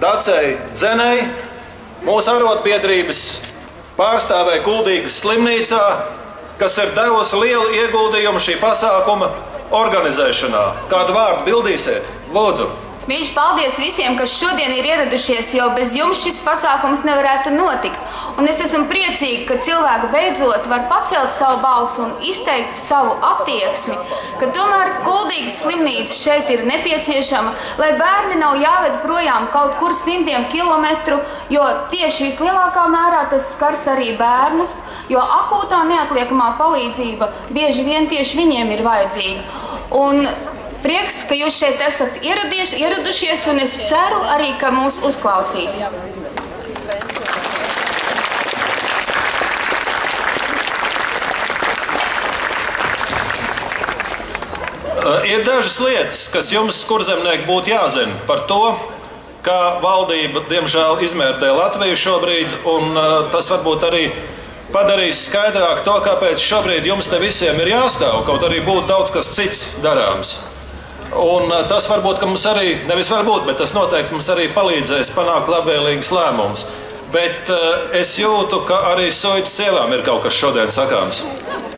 Dacei Dzenei, mūsu arotbiedrības pārstāvēja Kuldīgas slimnīcā, kas ir devusi lielu ieguldījumu šī pasākuma organizēšanā. Kādu vārdu bildīsiet? Lūdzu. Mīļš paldies visiem, kas šodien ir ieradušies, jo bez jums šis pasākums nevarētu notikt. Un es esmu priecīga, ka cilvēki beidzot var pacelt savu balsu un izteikt savu attieksmi, ka tomēr Kuldīgas slimnīca šeit ir nepieciešama, lai bērni nav jāved projām kaut kur simtiem kilometru, jo tieši vislielākā mērā tas skars arī bērnus, jo akūtā neatliekamā palīdzība bieži vien tieši viņiem ir vajadzīga. Un prieks, ka jūs šeit esat ieradušies, un es ceru arī, ka mūs uzklausīs. Ir dažas lietas, kas jums, kurzemnieki, būtu jāzina par to, kā valdība, diemžēl, izmērtē Latviju šobrīd, un tas varbūt arī padarīs skaidrāk to, kāpēc šobrīd jums te visiem ir jāstāv, kaut arī būtu daudz kas cits darāms. Un tas varbūt, ka mums arī, nevis varbūt, bet tas noteikti mums arī palīdzēs panākt labvēlīgus lēmumus. Bet es jūtu, ka arī Soiķu sievām ir kaut kas šodien sakāms.